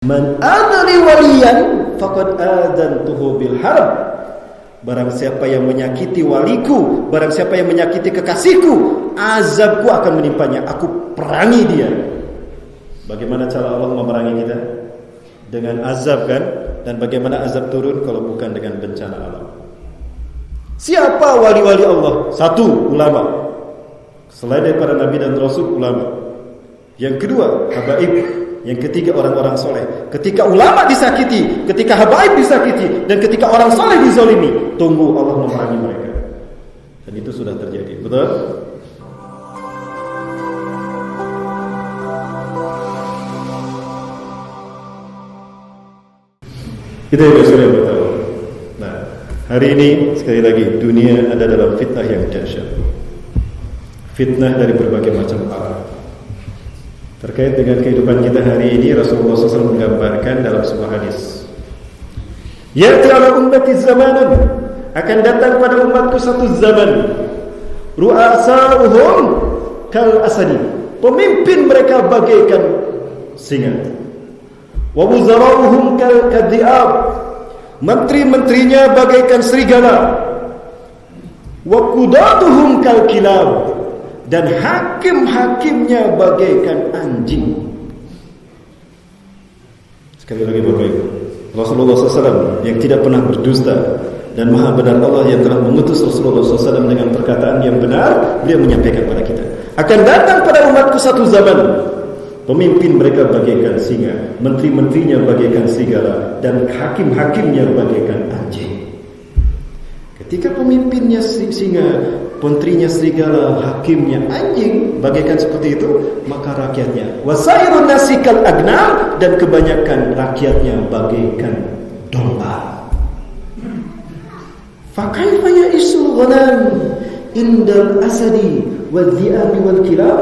Man adani waliyan faqad adantuhu bil harb. Barang siapa yang menyakiti waliku, barang siapa yang menyakiti kekasihku, azabku akan menimpanya. Aku perangi dia. Bagaimana cara Allah memerangi kita? Dengan azab kan? Dan bagaimana azab turun kalau bukan dengan bencana alam? Siapa wali-wali Allah? Satu, ulama. Selain daripada Nabi dan Rasul, ulama. Yang kedua, habaib. Yang ketiga, orang-orang soleh. Ketika ulama disakiti, ketika habaib disakiti, dan ketika orang soleh dizalimi, tunggu Allah memerangi mereka. Dan itu sudah terjadi. Betul? Kita juga sudah bertahu. Nah, hari ini sekali lagi dunia ada dalam fitnah yang dahsyat. Fitnah dari berbagai macam arah. Terkait dengan kehidupan kita hari ini, Rasulullah SAW menggambarkan dalam sebuah hadis. Ya'ti ala ummati zamanan, akan datang pada umatku satu zaman. Ru'asa'uhum kal asadi, pemimpin mereka bagaikan singa. Wa wuzara'uhum kal kadhi'ab, menteri-menterinya bagaikan serigala. Wa qudatuhum kal kilab, dan hakim-hakimnya bagaikan anjing. Sekali lagi Bapak Ibu, Rasulullah SAW yang tidak pernah berdusta dan maha benar Allah yang telah mengutus Rasulullah SAW dengan perkataan yang benar, beliau menyampaikan pada kita, akan datang pada umatku satu zaman, pemimpin mereka bagaikan singa, menteri-menterinya bagaikan serigala, dan hakim-hakimnya bagaikan anjing. Ketika pemimpinnya singa, menterinya serigala, hakimnya anjing, bagaikan seperti itu, maka rakyatnya wasairun nasikal agnam, dan kebanyakan rakyatnya bagaikan domba. Fakaifa ya'isul ghanam indal asadi wadh-dhi'abi wal kilab,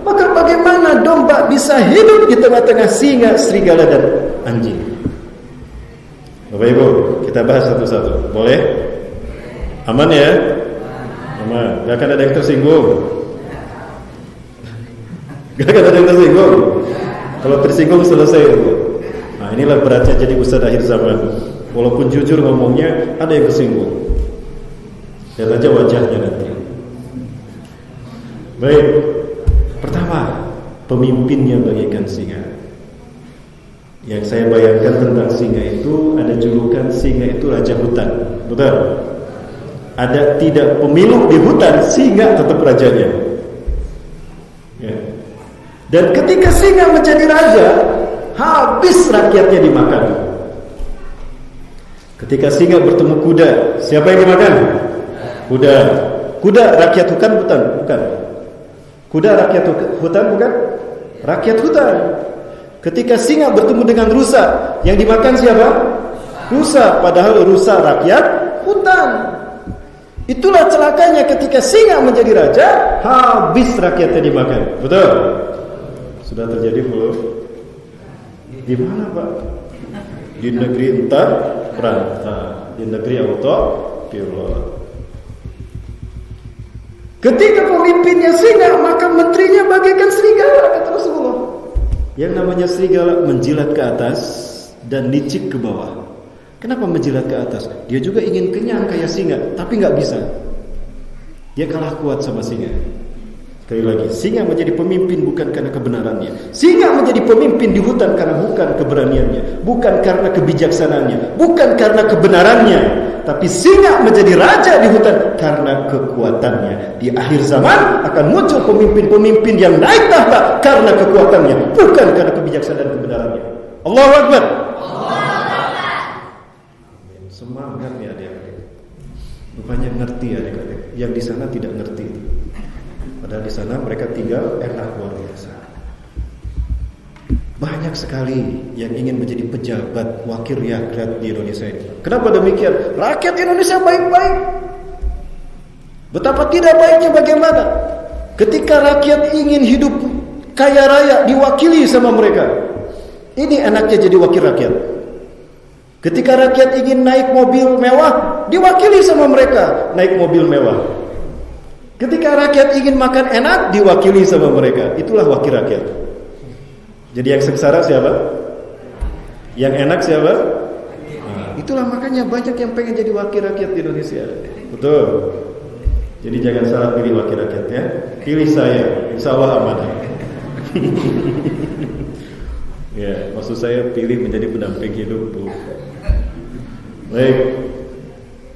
maka bagaimana domba bisa hidup di tengah-tengah singa, serigala dan anjing? Bapak Ibu, kita bahas satu-satu. Boleh? Aman ya? Aman. Gak akan ada yang tersinggung. Gak akan ada yang tersinggung. Kalau tersinggung selesai itu. Nah, inilah beratnya jadi ustaz akhir zaman. Walaupun jujur ngomongnya, ada yang tersinggung. Lihat aja wajahnya nanti. Baik. Pertama, pemimpinnya bagaikan singa. Yang saya bayangkan tentang singa itu, ada julukan singa itu raja hutan. Betul? Ada tidak pemilu di hutan, singa tetap rajanya. Ya. Dan ketika singa menjadi raja, habis rakyatnya dimakan. Ketika singa bertemu kuda, siapa yang dimakan? Kuda. Kuda rakyat hutan bukan? Bukan. Kuda rakyat hutan bukan? Rakyat hutan. Ketika singa bertemu dengan rusa, yang dimakan siapa? Rusa. Padahal rusa rakyat hutan. Itulah celakanya ketika singa menjadi raja, habis rakyatnya dimakan. Betul? Sudah terjadi belum? Di mana Pak? Di negeri entar perantah, di negeri autopilot. Ketika pemimpinnya singa, maka menterinya bagaikan serigala, kata Rasulullah. Yang namanya serigala menjilat ke atas dan licik ke bawah. Kenapa menjilat ke atas? Dia juga ingin kenyang kayak singa, tapi nggak bisa. Dia kalah kuat sama singa. Sekali lagi, singa menjadi pemimpin bukan karena kebenarannya. Singa menjadi pemimpin di hutan karena bukan keberaniannya, bukan karena kebijaksanaannya, bukan karena kebenarannya. Tapi singa menjadi raja di hutan karena kekuatannya. Di akhir zaman akan muncul pemimpin-pemimpin yang naik tahta karena kekuatannya, bukan karena kebijaksanaan dan kebenarannya. Allahu Akbar. Semangat ya adik-adik. Rupanya ngerti adik-adik. Yang di sana tidak ngerti. Padahal di sana mereka tinggal enak luar biasa. Banyak sekali yang ingin menjadi pejabat, wakil rakyat di Indonesia ini. Kenapa demikian? Rakyat Indonesia baik-baik. Betapa tidak baiknya bagaimana? Ketika rakyat ingin hidup kaya raya, diwakili sama mereka. Ini enaknya jadi wakil rakyat. Ketika rakyat ingin naik mobil mewah, diwakili sama mereka naik mobil mewah. Ketika rakyat ingin makan enak, diwakili sama mereka. Itulah wakil rakyat. Jadi yang sengsara siapa? Yang enak siapa? Itulah makanya banyak yang pengen jadi wakil rakyat di Indonesia. Betul. Jadi jangan salah pilih wakil rakyat ya. Pilih saya, insya Allah amanah. Ya, maksud saya pilih menjadi pendamping hidup, Bu. Baik.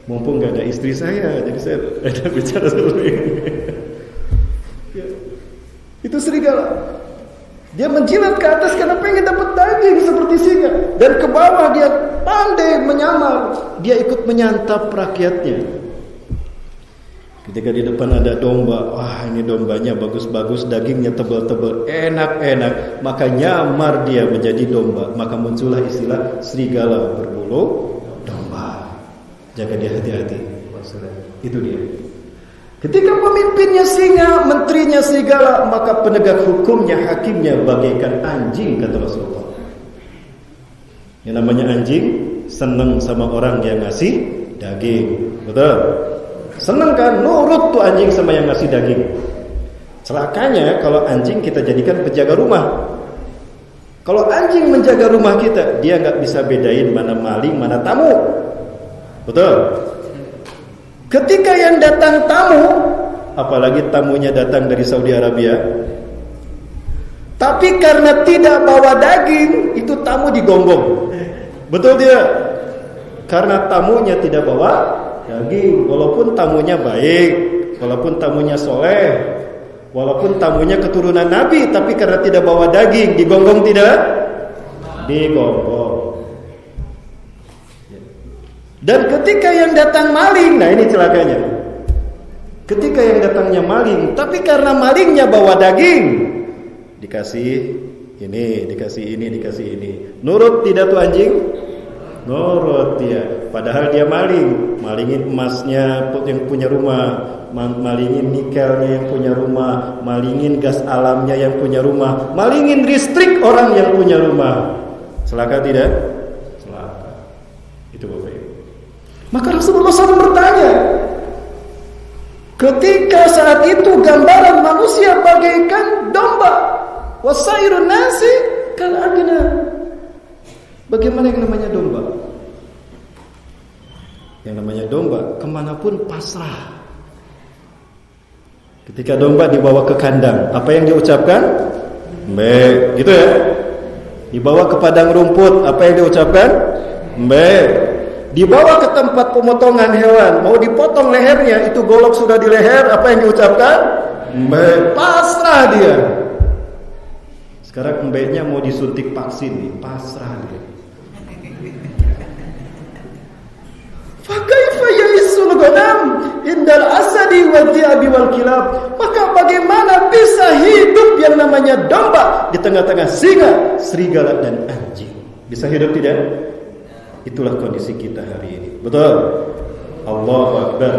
Mumpung gak ada istri saya, jadi saya ada bicara seperti ini. Ya. Itu serigala. Dia menjilat ke atas karena pengen dapat daging seperti singa, dan ke bawah dia pandai menyamar. Dia ikut menyantap rakyatnya. Ketika di depan ada domba, wah ini dombanya bagus-bagus, dagingnya tebal-tebal, enak-enak, maka nyamar dia menjadi domba. Maka muncullah istilah serigala berbulu domba. Jaga dia hati-hati. Itu dia. Ketika pemimpinnya singa, menterinya serigala, maka penegak hukumnya, hakimnya bagaikan anjing, kata Rasulullah. Yang namanya anjing senang sama orang yang ngasih daging. Betul? Senang kan? Nurut tuh anjing sama yang ngasih daging. Celakanya kalau anjing kita jadikan penjaga rumah. Kalau anjing menjaga rumah kita, dia nggak bisa bedain mana maling, mana tamu. Betul? Ketika yang datang tamu, apalagi tamunya datang dari Saudi Arabia, tapi karena tidak bawa daging, itu tamu digonggong. Betul tidak? Karena tamunya tidak bawa daging, walaupun tamunya baik, walaupun tamunya soleh, walaupun tamunya keturunan Nabi, tapi karena tidak bawa daging, digonggong tidak? Digonggong. Dan ketika yang datang maling, nah ini celakanya. Ketika yang datangnya maling, tapi karena malingnya bawa daging, dikasih ini, dikasih ini, dikasih ini. Nurut tidak tuh anjing? Nurut dia. Padahal dia maling. Malingin emasnya yang punya rumah, malingin nikelnya yang punya rumah, malingin gas alamnya yang punya rumah, malingin listrik orang yang punya rumah. Celaka tidak? Celaka. Itu Bapak Ibu. Maka Rasulullah SAW bertanya, ketika saat itu gambaran manusia bagaikan domba, wasairun nasi kal agna. Bagaimana yang namanya domba? Yang namanya domba kemanapun pasrah. Ketika domba dibawa ke kandang, apa yang diucapkan? Mbe, gitu ya. Dibawa ke padang rumput, apa yang diucapkan? Mbe. Dibawa ke tempat pemotongan hewan, mau dipotong lehernya, itu golok sudah di leher, apa yang diucapkan? Mbe, pasrah dia. Sekarang mbeknya mau disuntik vaksin nih, pasrah dia. Fakaifa ya'isul ghanam indal asadi wal dhi'abi wal kilab. Maka bagaimana bisa hidup yang namanya domba di tengah-tengah singa, serigala dan anjing? Bisa hidup tidak? Itulah kondisi kita hari ini. Betul? Allahu Akbar.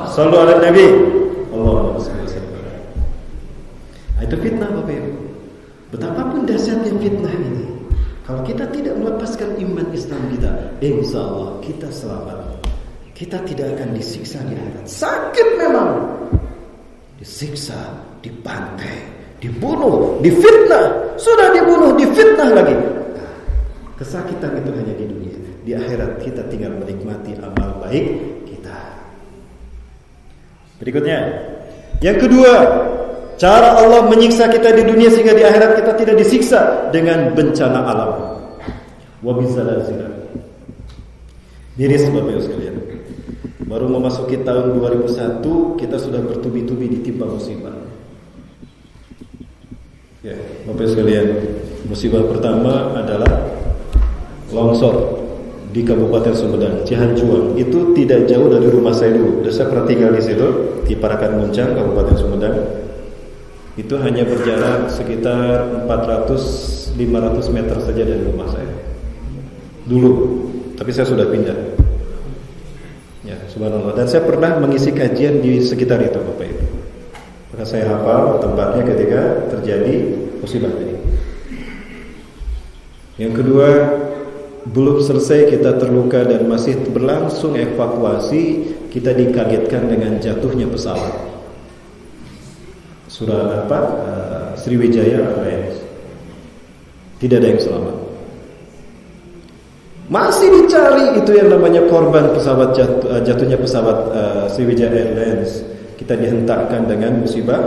Sallu ala Nabi. Allahumma shalli alaihi. Itu fitnah Bapak Ibu. Betapapun dahsyatnya fitnah ini, kalau kita tidak melepaskan iman Islam kita, insya Allah kita selamat. Kita tidak akan disiksa di akhirat. Sakit memang, disiksa, dibantai, dibunuh, difitnah. Sudah dibunuh, difitnah lagi. Kesakitan itu hanya di dunia. Di akhirat kita tinggal menikmati amal baik kita. Berikutnya, yang kedua, cara Allah menyiksa kita di dunia sehingga di akhirat kita tidak disiksa dengan bencana alam. Wa bizalazil. Miris Bapak Ibu sekalian. Baru memasuki tahun 2001, kita sudah bertubi-tubi ditimpa musibah. Ya, Bapak Ibu sekalian, musibah pertama adalah longsor di Kabupaten Sumedang, Cihanjuang. Itu tidak jauh dari rumah saya dulu. Saya pernah tinggal di situ, di Parakan Muncang, Kabupaten Sumedang. Itu hanya berjarak sekitar 400-500 meter saja dari rumah saya dulu, tapi saya sudah pindah. Ya, subhanallah. Dan saya pernah mengisi kajian di sekitar itu Bapak Ibu. Maka saya hafal tempatnya ketika terjadi musibah ini. Yang kedua, belum selesai kita terluka dan masih berlangsung evakuasi, kita dikagetkan dengan jatuhnya pesawat. Surah Sriwijaya Airlines. Tidak ada yang selamat. Masih dicari itu yang namanya korban pesawat jatuhnya pesawat Sriwijaya Airlines. Kita dihentakkan dengan musibah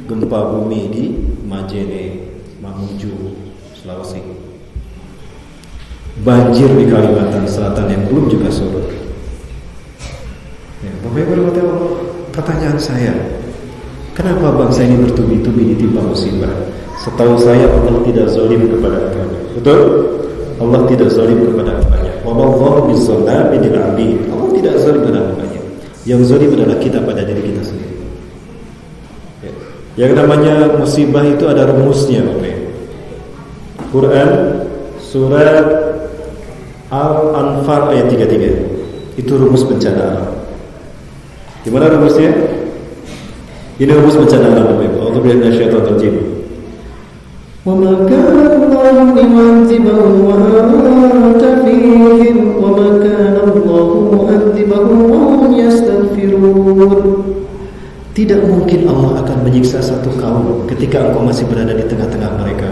gempa bumi di Majene, Mamuju, Sulawesi. Banjir di Kalimantan Selatan yang belum juga surut. Ya, Bapak Ibu Allah, pertanyaan saya, kenapa bangsa ini bertubi-tubi ditimpa musibah? Setahu saya Allah tidak zalim kepada hambanya. Betul? Allah tidak zalim kepada hambanya. Wa mallahu bizzalami lil 'abid. Allah tidak zalim kepada hambanya. Yang zalim adalah kita pada diri kita sendiri. Ya. Yang namanya musibah itu ada rumusnya, Bapak Ibu. Quran surat Al-Anfal ayat 33. Itu rumus bencana alam. Gimana rumusnya? Ini rumus bencana alam, Bapak Ibu. A'udzubillahi minasyaitonir rajim. Wa ma kana Allahu liyu'adzibahum wa anta fihim wa ma kana Allahu mu'adzibahum wa hum yastaghfirun. Tidak mungkin Allah akan menyiksa satu kaum ketika engkau masih berada di tengah-tengah mereka.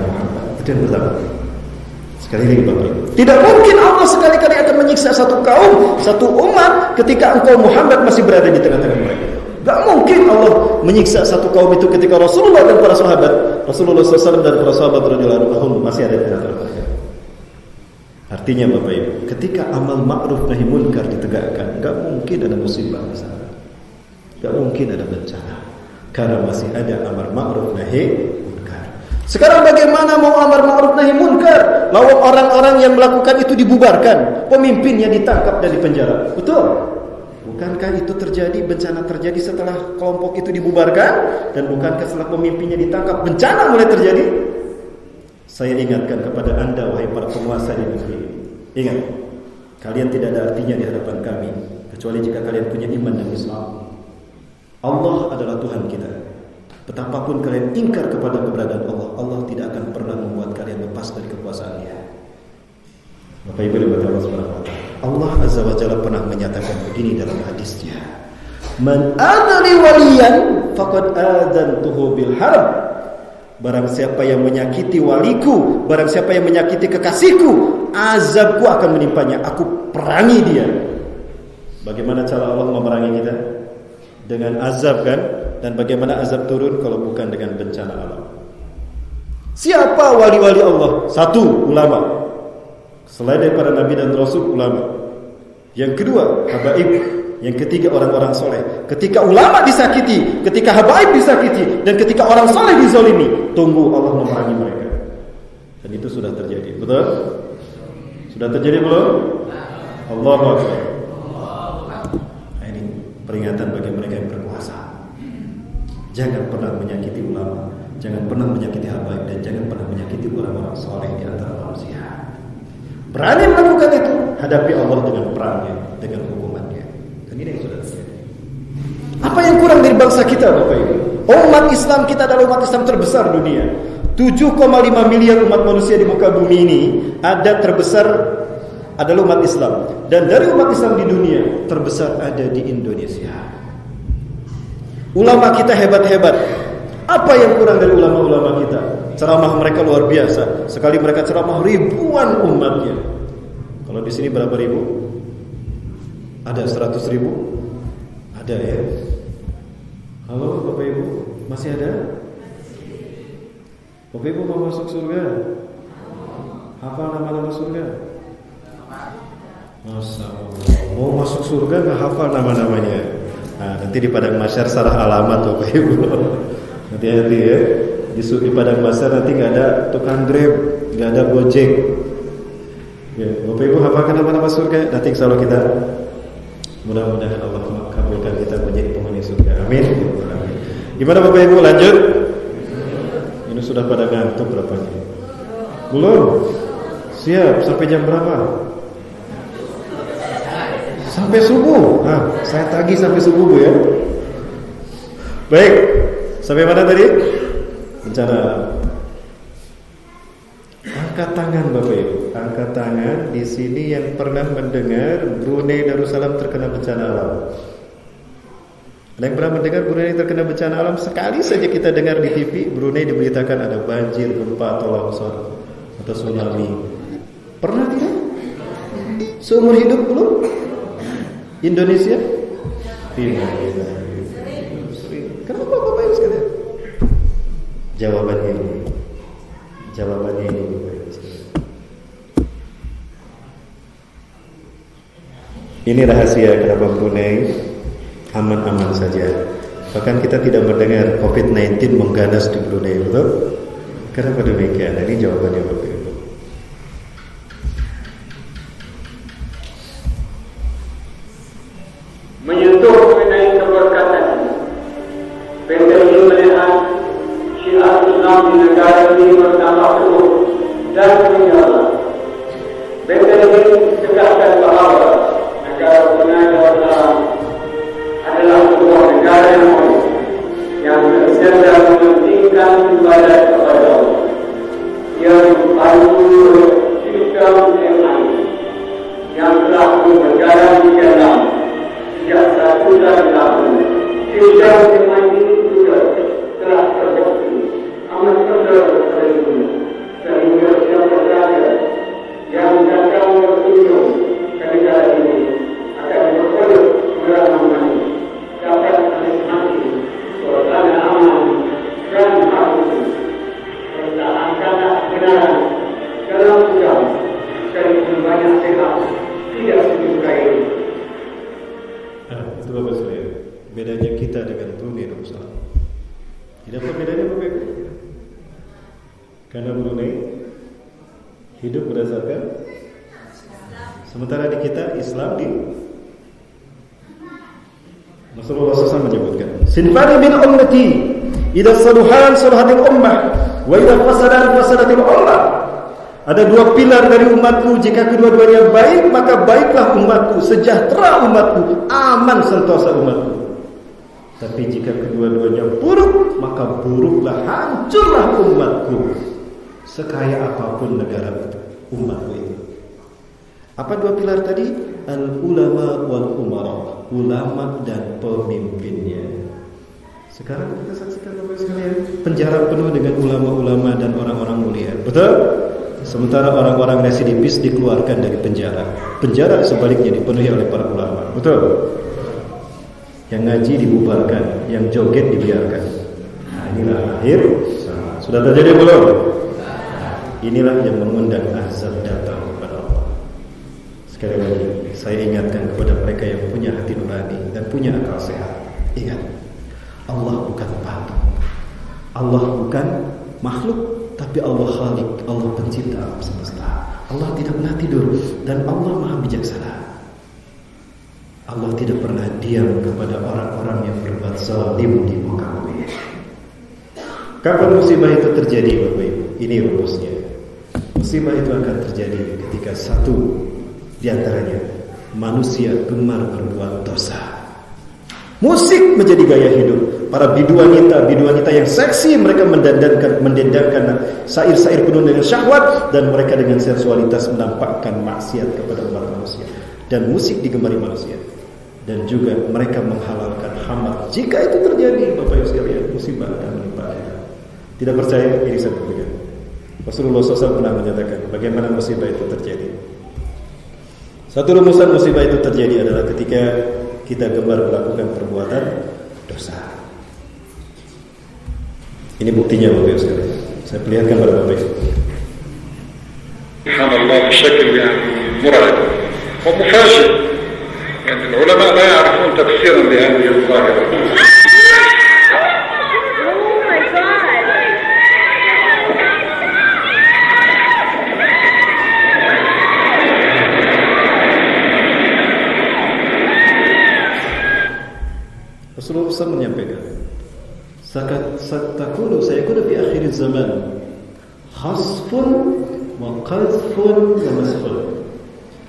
Itu yang pertama. Sekali lagi Bapak Ibu, tidak mungkin Allah sekali-kali akan menyiksa satu kaum, satu umat ketika engkau Muhammad masih berada di tengah-tengah mereka. Gak mungkin Allah menyiksa satu kaum itu ketika Rasulullah dan para sahabat, Rasulullah SAW dan para sahabat radhiyallahu anhum masih ada di tengah-tengah mereka. Artinya Bapak Ibu, ketika amal ma'ruf nahi munkar ditegakkan, gak mungkin ada musibah di sana. Gak mungkin ada bencana, karena masih ada amar ma'ruf nahi munkar. Sekarang bagaimana mau amar ma'ruf nahi munkar? Lawan orang-orang yang melakukan itu dibubarkan, pemimpinnya ditangkap dan dipenjara. Betul? Bukankah itu terjadi, bencana terjadi setelah kelompok itu dibubarkan? Dan bukankah setelah pemimpinnya ditangkap, bencana mulai terjadi? Saya ingatkan kepada anda, wahai para penguasa di negeri ini. Ingat, kalian tidak ada artinya di hadapan kami, kecuali jika kalian punya iman dan Islam. Allah adalah Tuhan kita. Betapapun kalian ingkar kepada keberadaan Allah, Allah tidak akan pernah membuat kalian lepas dari kekuasaan-Nya. Bapak Ibu dan Allah Subhanahu wa taala. Allah Azza wa Jalla pernah menyatakan begini dalam hadisnya. Man adali waliyan faqad adantuhu bil harb. Barang siapa yang menyakiti waliku, barang siapa yang menyakiti kekasihku, azabku akan menimpanya. Aku perangi dia. Bagaimana cara Allah memerangi kita? Dengan azab kan? Dan bagaimana azab turun kalau bukan dengan bencana alam? Siapa wali-wali Allah? Satu, ulama. Selain daripada Nabi dan Rasul, ulama. Yang kedua, habaib. Yang ketiga, orang-orang soleh. Ketika ulama disakiti, ketika habaib disakiti, dan ketika orang soleh dizalimi, tunggu Allah memerangi mereka. Dan itu sudah terjadi. Betul? Sudah terjadi belum? Allahu Akbar. Nah, ini peringatan bagi mereka yang berkuasa. Jangan pernah menyakiti ulama, jangan pernah menyakiti habaib, dan jangan pernah menyakiti orang-orang soleh di antara manusia. Berani melakukan itu, hadapi Allah dengan perangnya, dengan hukumannya. Dan ini yang sudah terjadi. Apa yang kurang dari bangsa kita, Bapak Ibu? Umat Islam kita adalah umat Islam terbesar dunia. 7,5 miliar umat manusia di muka bumi ini, ada terbesar adalah umat Islam. Dan dari umat Islam di dunia, terbesar ada di Indonesia. Ulama kita hebat-hebat. Apa yang kurang dari ulama-ulama kita? Ceramah mereka luar biasa. Sekali mereka ceramah ribuan umatnya. Kalau di sini berapa ribu? Ada 100 ribu? Ada ya. Halo Bapak Ibu, masih ada? Bapak Ibu mau masuk surga? Hafal nama-nama surga? Masya Allah. Mau masuk surga nggak hafal nama-namanya? Nah, nanti di padang mahsyar sarah alamat Bapak Ibu. Hati-hati ya. Di padang mahsyar nanti nggak ada tukang Grab, nggak ada Gojek. Ya, Bapak Ibu hafalkan nama-nama surga. Nanti insya Allah kita mudah-mudahan Allah kabulkan kita menjadi penghuni surga. Amin. Gimana Bapak Ibu, lanjut? Ini sudah pada ngantuk berapanya? Belum? Siap, sampai jam berapa? Sampai subuh. Nah, saya tagih sampai subuh Bu ya. Baik. Sampai mana tadi? Bencana. Angkat tangan Bapak Ibu. Angkat tangan di sini yang pernah mendengar Brunei Darussalam terkena bencana alam. Ada yang pernah mendengar Brunei terkena bencana alam? Sekali saja kita dengar di TV Brunei diberitakan ada banjir, gempa atau longsor atau tsunami. Pernah tidak? Seumur hidup belum? Indonesia? Tidak. Kenapa Bapak Ibu sekalian? Jawabannya ini. Ini rahasia kenapa Brunei aman-aman saja. Bahkan kita tidak mendengar COVID-19 mengganas di Brunei, betul? Kenapa demikian? Ini jawabannya Bapak Ibu. Menyentuh mengenai keberkatan, PTI melihat syiar Islam di negara ini bertambah terus dan menjalan. PTI tegaskan bahawa negara Brunei Darussalam adalah sebuah negara yang mulia, yang bersedia mementingkan ibadat kepada Allah, yang dipandu sistem MI, yang telah berjalan di dalam sejak 1 tahun. Sistem MI ini juga telah terbukti amat benar pada dunia, sehingga siapa saja yang datang berkunjung ke negara ini akan berpeluh beramaman, dapat menikmati suasana aman dan harmoni. Pertahankanlah kebenaran dalam agama, dan banyak sehat tidak menyukai ini. Itu Bapak sekalian. Bedanya kita dengan Brunei Darussalam. Tidak apa bedanya Bapak Ibu? Karena Brunei hidup berdasarkan, sementara di kita Islam di Rasulullah SAW menyebutkan, sinfani min ummati idza saluhan salahatil ummah wa idza fasadan fasadatil ummah. Ada 2 pilar dari umatku, jika kedua-duanya baik maka baiklah umatku, sejahtera umatku, aman sentosa umatku. Tapi jika kedua-duanya buruk maka buruklah, hancurlah umatku, sekaya apapun negara itu, umatku itu. Apa 2 pilar tadi? Al-ulama wal umara, ulama dan pemimpinnya. Sekarang kita saksikan Bapak sekalian, penjara penuh dengan ulama-ulama dan orang-orang mulia. Betul? Sementara orang-orang residivis dikeluarkan dari penjara. Penjara sebaliknya dipenuhi oleh para ulama. Betul? Yang ngaji dibubarkan, yang joget dibiarkan. Nah, inilah akhir. Sudah terjadi belum? Inilah yang mengundang azab datang kepada Allah. Sekali lagi, saya ingatkan kepada mereka yang punya hati nurani dan punya akal sehat. Ingat, Allah bukan patung, Allah bukan makhluk, tapi Allah Khalik, Allah pencipta alam semesta. Allah tidak pernah tidur dan Allah maha bijaksana. Allah tidak pernah diam kepada orang-orang yang berbuat zalim di muka bumi. Kapan musibah itu terjadi Bapak Ibu? Ini rumusnya. Musibah itu akan terjadi ketika satu di antaranya manusia gemar berbuat dosa. Musik menjadi gaya hidup. Para bidu-wanita yang seksi, mereka mendendangkan syair-syair penuh dengan syahwat, dan mereka dengan sensualitas menampakkan maksiat kepada umat manusia. Dan musik digemari manusia. Dan juga mereka menghalalkan khamar. Jika itu terjadi, Bapak Ibu sekalian, musibah akan menimpa kita. Tidak percaya? Ini saya buktikan. Rasulullah SAW pernah menyatakan bagaimana musibah itu terjadi. Satu rumusan musibah itu terjadi adalah ketika kita gemar melakukan perbuatan dosa. Ini buktinya Bapak Ibu sekalian. Saya perlihatkan pada Bapak Ibu. Subhanallah بشكل مرعب ومفاجئ. يعني العلماء لا يعرفون تفسيرا لهذه الظاهرة. Rasulullah SAW menyampaikan, sayakunu fi akhir zaman khasfun wa qazfun wa masfun.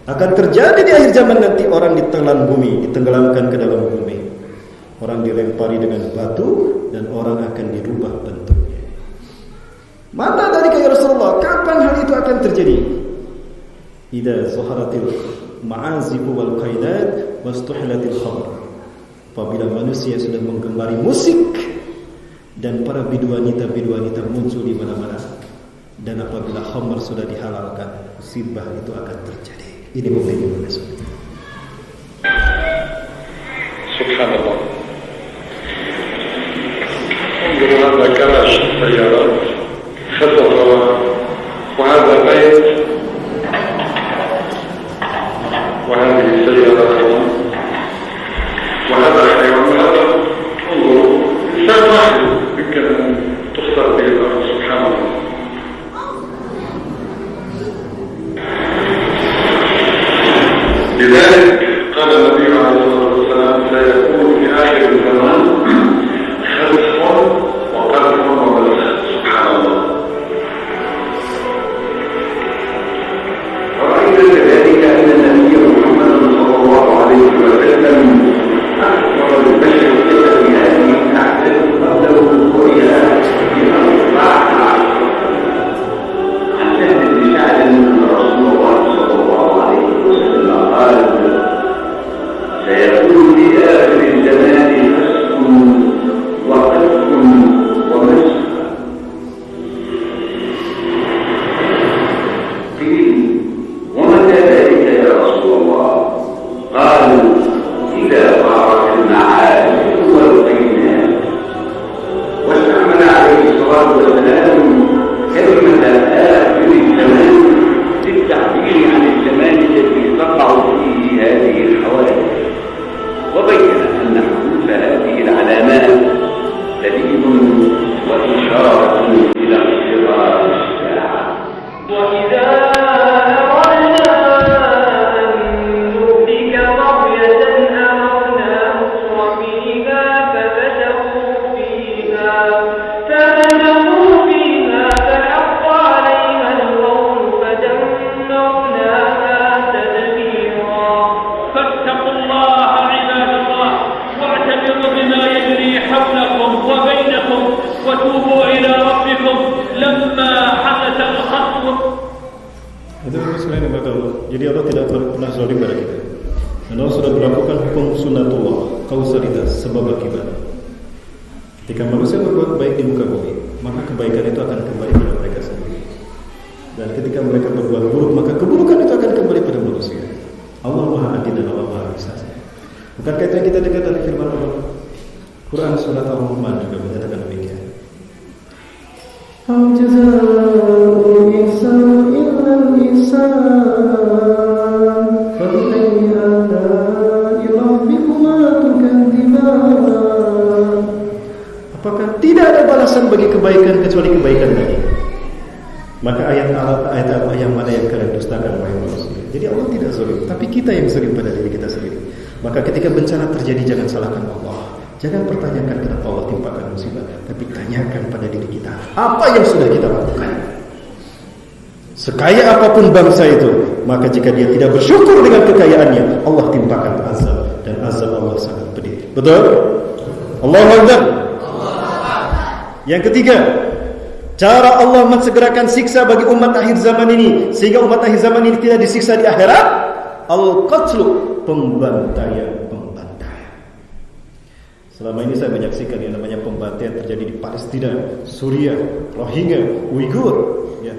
Akan terjadi di akhir zaman nanti orang ditelan bumi, ditenggelamkan ke dalam bumi. Orang dilempari dengan batu dan orang akan dirubah bentuknya. Mata dari ya Rasulullah, kapan hal itu akan terjadi? Idza zaharatil ma'azif wal qaidat wastuhilatil khamr. Apabila manusia sudah menggemari musik dan para bidu wanita muncul di mana-mana, Dan apabila khamr sudah dihalalkan, musibah itu akan terjadi. Ini memiliki manusia. Subhanallah. انظر هذا كراش السيارات خطر وهذا بيت وهذه السيارة وهذا حيوان هذا انظروا إنسان واحد يمكن أن تخسر به الأرض. سبحان الله. لذلك قال النبي عليه الصلاة والسلام سيكون في آخر الزمان خلف وقذف ومسخ. سبحان الله. ورأيت ذلك أن النبي محمد صلى الله عليه وسلم أخبر البشر في هذه الأحداث قبله رؤيا بها بعد عن جهل بشعر أن رسول الله صلى الله عليه وسلم قال سيكون في آخر الزمان خسف وقذف ومسخ. قيل ومتى ذلك يا رسول الله؟ قالوا إذا ظهرت المعارف والقينات. واستعمل عليه الصلاة والسلام كلمة آخر الزمان للتعبير عن الزمان الذي تقع فيه هذه الحوادث، وبين أن حدوث هذه العلامات دليل وإشارة إلى اقتراب الساعة. وإذا أردنا أن نهلك قرية أمرنا مترفيها ففسقوا فيها فحق عليها القول فدمرناها تدميرا. فاتقوا الله عباد الله واعتبروا بما يجري حولكم وبينكم وتوبوا إلى ربكم لما حدث الخطر. Itu selain daripada Allah. Jadi Allah tidak pernah zalim pada kita. Dan Allah sudah berlakukan hukum sunnatullah, kausalitas, sebab akibat. Ketika manusia berbuat baik di muka bumi, maka kebaikan itu akan kembali pada mereka sendiri. Dan ketika mereka berbuat buruk, maka keburukan itu akan kembali pada manusia. Allah Maha Adil dan Allah Maha Bijaksana. Bukankah itu yang kita dengar dari firman Allah? Quran surat Al-Rahman juga menyatakan demikian. Hal jazaa'ul ihsan illa al-ihsan. Fa bi'ayyi ala'i rabbikuma tukadziban. Apakah tidak ada balasan bagi kebaikan kecuali kebaikan tadi? Maka ayat apa yang mana yang kalian dustakan wahai manusia? Jadi Allah tidak zalim, tapi kita yang zalim pada diri kita sendiri. Maka ketika bencana terjadi jangan salahkan Allah. Jangan pertanyakan kenapa Allah timpakan musibah, tapi tanyakan pada diri kita, apa yang sudah kita lakukan? Sekaya apapun bangsa itu, maka jika dia tidak bersyukur dengan kekayaannya, Allah timpakan azab, dan azab Allah sangat pedih. Betul? Allahu Akbar. Yang ketiga, cara Allah mensegerakan siksa bagi umat akhir zaman ini sehingga umat akhir zaman ini tidak disiksa di akhirat, al-qatlu, pembantaian. Selama ini saya menyaksikan yang namanya pembantaian terjadi di Palestina, Suriah, Rohingya, Uighur, ya.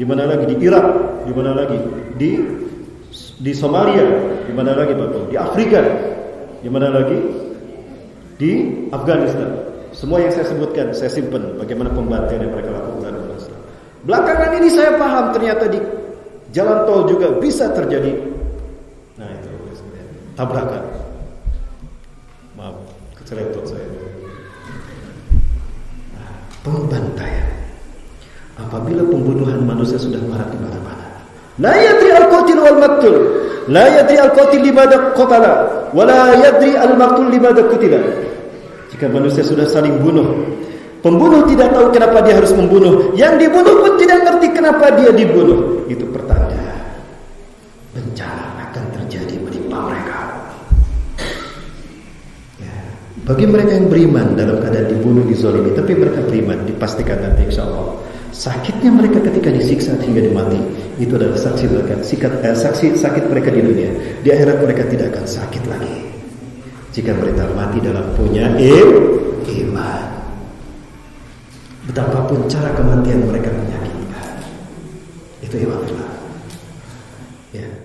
Di mana lagi? Di Irak, di mana lagi? Di Somalia, di mana lagi Bapak? Di Afrika, di mana lagi? Di Afghanistan. Semua yang saya sebutkan, saya simpan bagaimana pembantaian yang mereka lakukan. Belakangan ini saya paham ternyata di jalan tol juga bisa terjadi. Nah itu tabrakan. Maaf, keceletot saya. Nah, pembantaian. Apabila pembunuhan manusia sudah marak di mana-mana. La yadri al-qatil wal maqtul. La yadri al-qatil limadha qatala, wa la yadri al-maqtul limadha qutila. Jika manusia sudah saling bunuh, pembunuh tidak tahu kenapa dia harus membunuh, yang dibunuh pun tidak ngerti kenapa dia dibunuh. Itu pertanda bencana akan terjadi menimpa mereka. Ya. Bagi mereka yang beriman dalam keadaan dibunuh, dizalimi, tapi mereka beriman, dipastikan nanti insyaallah sakitnya mereka ketika disiksa hingga dimati itu adalah saksi mereka, saksi sakit mereka di dunia. Di akhirat mereka tidak akan sakit lagi jika mereka mati dalam punya iman. Betapapun cara kematian mereka menyakitkan. Itu yang Allah. Ya.